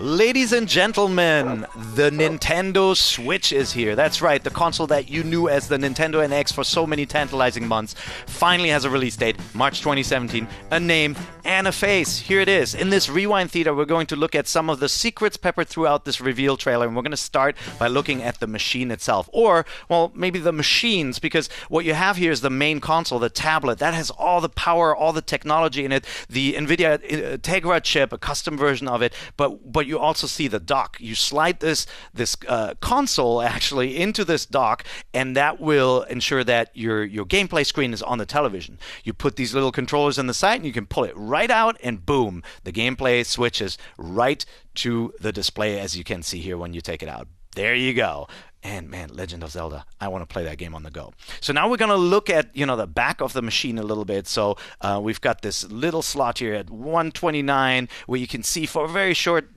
Ladies and gentlemen, the Nintendo Switch is here. That's right, the console that you knew as the Nintendo NX for so many tantalizing months finally has a release date, March 2017, a name, and a face. Here it is. In this Rewind Theater, we're going to look at some of the secrets peppered throughout this reveal trailer, and we're going to start by looking at the machine itself. Or, well, maybe the machines, because what you have here is the main console, the tablet. That has all the power, all the technology in it, the Nvidia Tegra chip, a custom version of it, but you also see the dock. You slide this console actually into this dock, and that will ensure that your gameplay screen is on the television. You put these little controllers in the side, and you can pull it right out, and boom, the gameplay switches right to the display, as you can see here when you take it out. There you go. And man, Legend of Zelda, I want to play that game on the go. So now we're going to look at, the back of the machine a little bit. So we've got this little slot here at 129 where you can see for a very short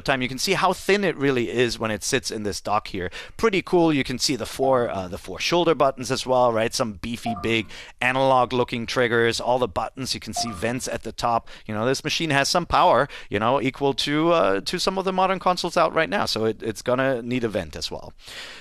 time, you can see how thin it really is when it sits in this dock here. Pretty cool. You can see the four shoulder buttons as well, right? Some beefy, big analog looking triggers, all the buttons. You can see vents at the top. This machine has some power, equal to some of the modern consoles out right now. So it's going to need a vent as well.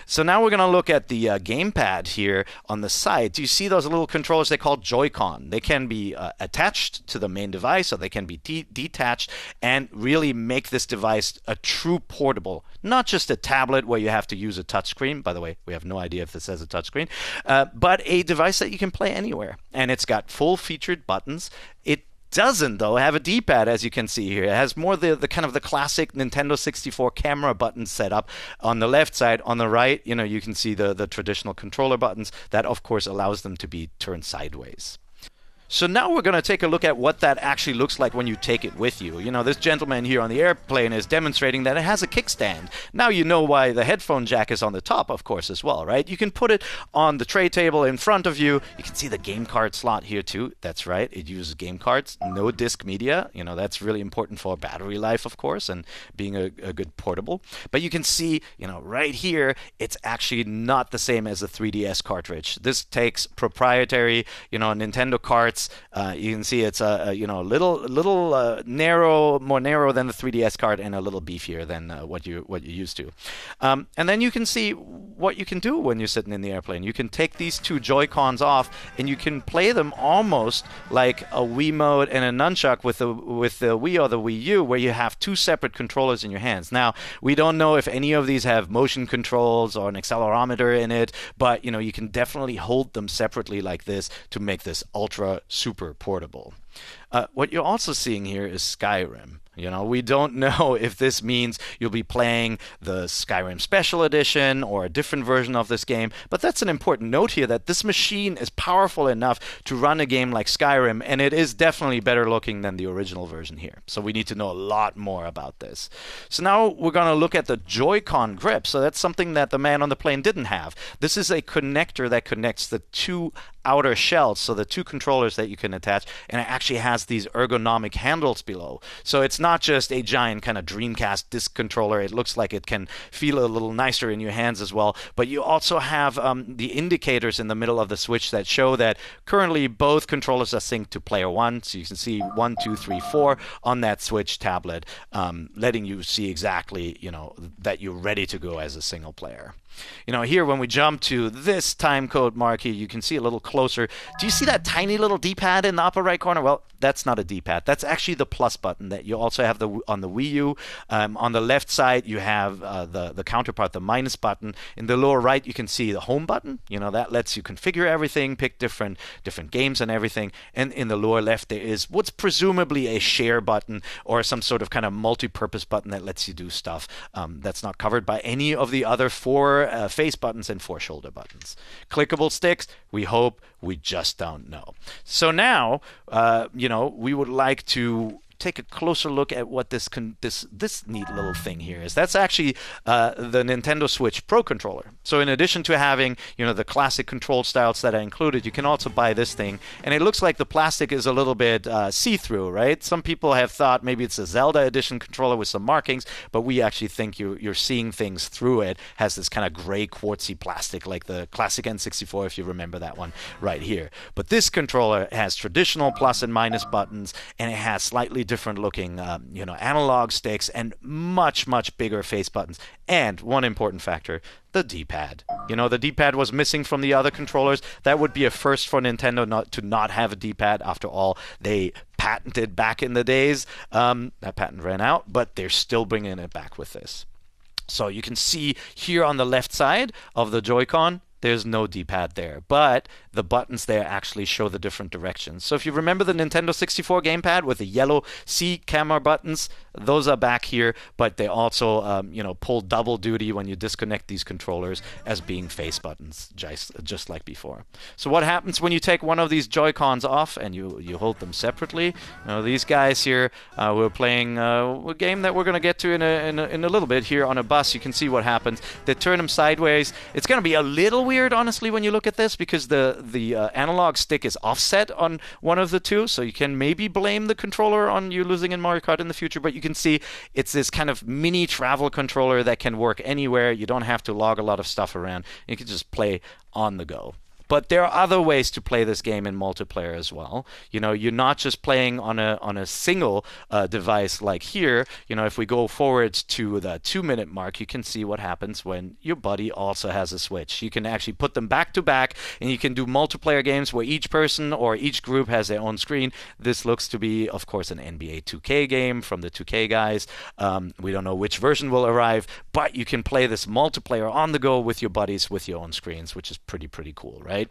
So now we're going to look at the gamepad here on the side. Do you see those little controllers they call Joy-Con? They can be attached to the main device, or they can be detached and really make this device a true portable. Not just a tablet where you have to use a touchscreen. By the way, we have no idea if this has a touchscreen. But a device that you can play anywhere. And it's got full-featured buttons. It doesn't, though, have a D-pad, as you can see here. It has more the kind of the classic Nintendo 64 camera buttons set up on the left side. On the right, you can see the traditional controller buttons. That, of course, allows them to be turned sideways. So now we're going to take a look at what that actually looks like when you take it with you. This gentleman here on the airplane is demonstrating that it has a kickstand. Now you know why the headphone jack is on the top, of course, as well, right? You can put it on the tray table in front of you. You can see the game card slot here, too. That's right. It uses game cards, no disc media. That's really important for battery life, of course, and being a good portable. But you can see, right here, it's actually not the same as a 3DS cartridge. This takes proprietary, Nintendo cards. You can see it's a little narrow, more narrow than the 3DS card, and a little beefier than what you're used to. And then you can see what you can do when you're sitting in the airplane. You can take these two Joy-Cons off, and you can play them almost like a Wiimote and a nunchuck with the Wii or the Wii U, where you have two separate controllers in your hands. Now, we don't know if any of these have motion controls or an accelerometer in it, but you can definitely hold them separately like this to make this ultra super portable. What you're also seeing here is Skyrim. We don't know if this means you'll be playing the Skyrim Special Edition or a different version of this game, but that's an important note here that this machine is powerful enough to run a game like Skyrim, and it is definitely better looking than the original version here. So we need to know a lot more about this. So now we're going to look at the Joy-Con grip. So that's something that the man on the plane didn't have. This is a connector that connects the two outer shells, so the two controllers that you can attach, and it actually has these ergonomic handles below. So it's not just a giant kind of Dreamcast disc controller. It looks like it can feel a little nicer in your hands as well. But you also have the indicators in the middle of the Switch that show that currently both controllers are synced to player 1. So you can see 1, 2, 3, 4 on that Switch tablet, letting you see exactly, that you're ready to go as a single player. Here when we jump to this time code mark here, you can see a little closer. Do you see that tiny little D-pad in the upper right corner? Well, that's not a D-pad. That's actually the plus button that you also have on the Wii U. On the left side, you have the counterpart, the minus button. In the lower right, you can see the home button. That lets you configure everything, pick different games and everything. And in the lower left, there is what's presumably a share button or some sort of kind of multi-purpose button that lets you do stuff that's not covered by any of the other four face buttons and 4 shoulder buttons. Clickable sticks, we hope, we just don't know. So now, we would like to take a closer look at what this neat little thing here is. That's actually the Nintendo Switch Pro controller. So in addition to having the classic control styles that are included, you can also buy this thing, and it looks like the plastic is a little bit see-through, right? Some people have thought maybe it's a Zelda edition controller with some markings, but we actually think you're seeing things through it. Has this kind of gray quartzy plastic like the classic N64, if you remember that one right here. But this controller has traditional plus and minus buttons, and it has slightly different looking, analog sticks and much, much bigger face buttons. And one important factor, the D-pad. The D-pad was missing from the other controllers. That would be a first for Nintendo not have a D-pad. After all, they patented back in the days. That patent ran out, but they're still bringing it back with this. So you can see here on the left side of the Joy-Con, there's no D-pad there, but the buttons there actually show the different directions. So if you remember the Nintendo 64 gamepad with the yellow C camera buttons, those are back here, but they also, pull double duty when you disconnect these controllers as being face buttons, just like before. So what happens when you take one of these Joy-Cons off and you hold them separately? These guys here, we're playing a game that we're going to get to in a little bit here on a bus. You can see what happens. They turn them sideways. It's going to be a little weird, honestly, when you look at this, because the analog stick is offset on one of the two, so you can maybe blame the controller on you losing in Mario Kart in the future, but you can see it's this kind of mini travel controller that can work anywhere. You don't have to log a lot of stuff around. You can just play on the go. But there are other ways to play this game in multiplayer as well. You're not just playing on a single device like here. If we go forward to the 2-minute mark, you can see what happens when your buddy also has a Switch. You can actually put them back to back, and you can do multiplayer games where each person or each group has their own screen. This looks to be, of course, an NBA 2K game from the 2K guys. We don't know which version will arrive, but you can play this multiplayer on the go with your buddies with your own screens, which is pretty cool, right?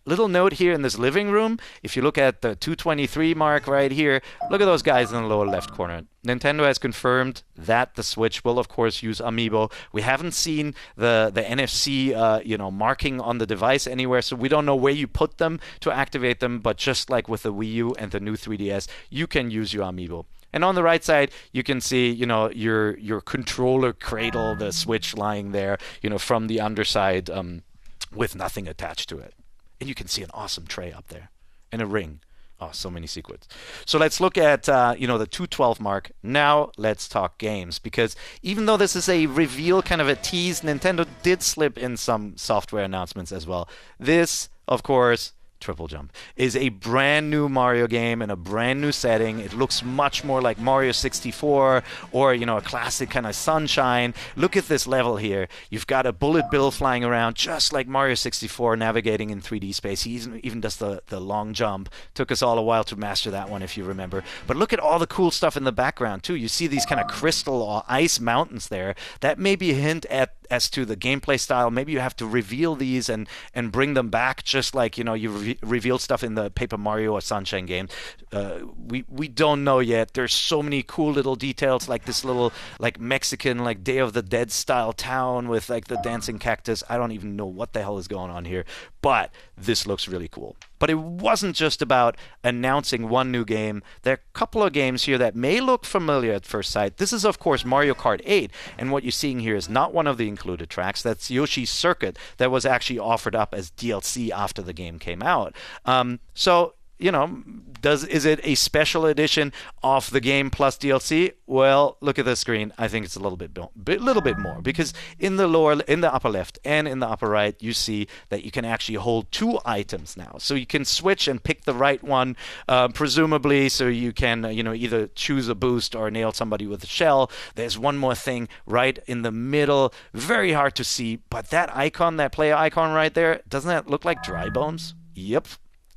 Little note here in this living room, if you look at the 223 mark right here, look at those guys in the lower left corner. Nintendo has confirmed that the Switch will, of course, use Amiibo. We haven't seen the NFC, marking on the device anywhere, so we don't know where you put them to activate them, but just like with the Wii U and the new 3DS, you can use your Amiibo. And on the right side, you can see, your controller cradle, the Switch lying there, from the underside, with nothing attached to it. And you can see an awesome tray up there and a ring. Oh, so many secrets. So let's look at, the 212 mark. Now let's talk games, because even though this is a reveal, kind of a tease, Nintendo did slip in some software announcements as well. This, of course, Triple Jump, is a brand new Mario game in a brand new setting. It looks much more like Mario 64 or, a classic kind of Sunshine. Look at this level here. You've got a Bullet Bill flying around just like Mario 64, navigating in 3D space. He even does the long jump. Took us all a while to master that one, if you remember. But look at all the cool stuff in the background, too. You see these kind of crystal or ice mountains there. That may be a hint as to the gameplay style. Maybe you have to reveal these and bring them back, just like, you revealed stuff in the Paper Mario or Sunshine game. We don't know yet. There's so many cool little details, like this little Mexican Day of the Dead style town with the dancing cactus. I don't even know what the hell is going on here, but this looks really cool. But it wasn't just about announcing one new game. There are a couple of games here that may look familiar at first sight. This is, of course, Mario Kart 8, and what you're seeing here is not one of the included tracks. That's Yoshi's Circuit that was actually offered up as DLC after the game came out. Is it a special edition of the game plus DLC? Well, look at the screen. I think it's a little bit more, because in the upper left and in the upper right, you see that you can actually hold 2 items now. So you can switch and pick the right one, presumably, so you can either choose a boost or nail somebody with a shell. There's one more thing right in the middle, very hard to see, but that icon, that player icon right there, doesn't that look like Dry Bones? Yep.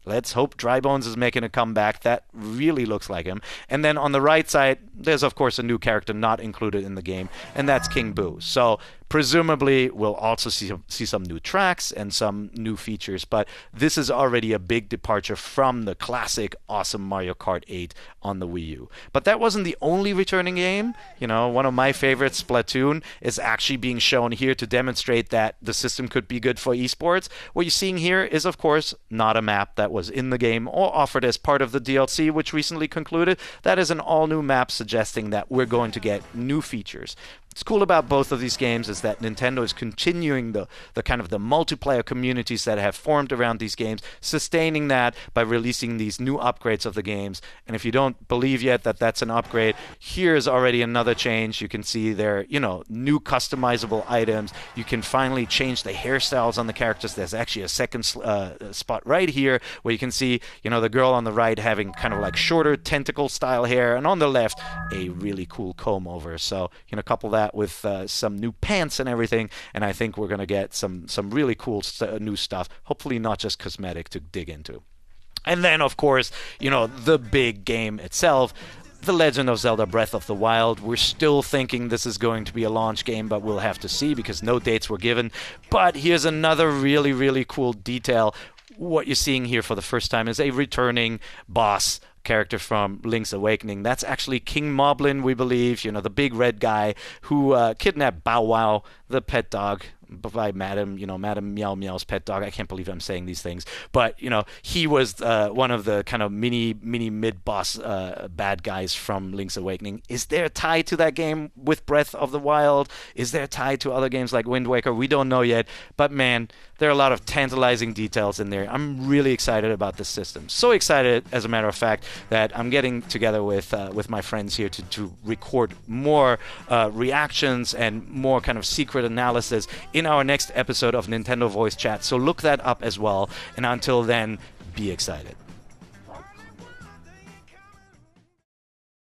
Let's hope Dry Bones is making a comeback. That really looks like him. And then on the right side, there's, of course, a new character not included in the game, and that's King Boo. So presumably, we'll also see some new tracks and some new features, but this is already a big departure from the classic, awesome Mario Kart 8 on the Wii U. But that wasn't the only returning game. One of my favorites, Splatoon, is actually being shown here to demonstrate that the system could be good for esports. What you're seeing here is, of course, not a map that was in the game or offered as part of the DLC, which recently concluded. That is an all-new map suggesting that we're going to get new features. What's cool about both of these games is that Nintendo is continuing the kind of the multiplayer communities that have formed around these games, sustaining that by releasing these new upgrades of the games. And if you don't believe yet that that's an upgrade, here's already another change. You can see their, new customizable items. You can finally change the hairstyles on the characters. There's actually a second spot right here where you can see, the girl on the right having kind of like shorter tentacle style hair, and on the left, a really cool comb over. So, couple that with some new pants and everything, and I think we're going to get some really cool new stuff, hopefully not just cosmetic to dig into. And then, of course, the big game itself, The Legend of Zelda Breath of the Wild. We're still thinking this is going to be a launch game, but we'll have to see because no dates were given. But here's another really, really cool detail. What you're seeing here for the first time is a returning boss character from Link's Awakening. That's actually King Moblin, we believe, the big red guy who kidnapped Bow Wow, the pet dog, by Madam Meow Meow's pet dog. I can't believe I'm saying these things. But, he was one of the kind of mini mid-boss bad guys from Link's Awakening. Is there a tie to that game with Breath of the Wild? Is there a tie to other games like Wind Waker? We don't know yet. But, man, there are a lot of tantalizing details in there. I'm really excited about this system. So excited, as a matter of fact, that I'm getting together with my friends here to record more reactions and more kind of secret analysis in our next episode of Nintendo Voice Chat. So look that up as well. And until then, be excited.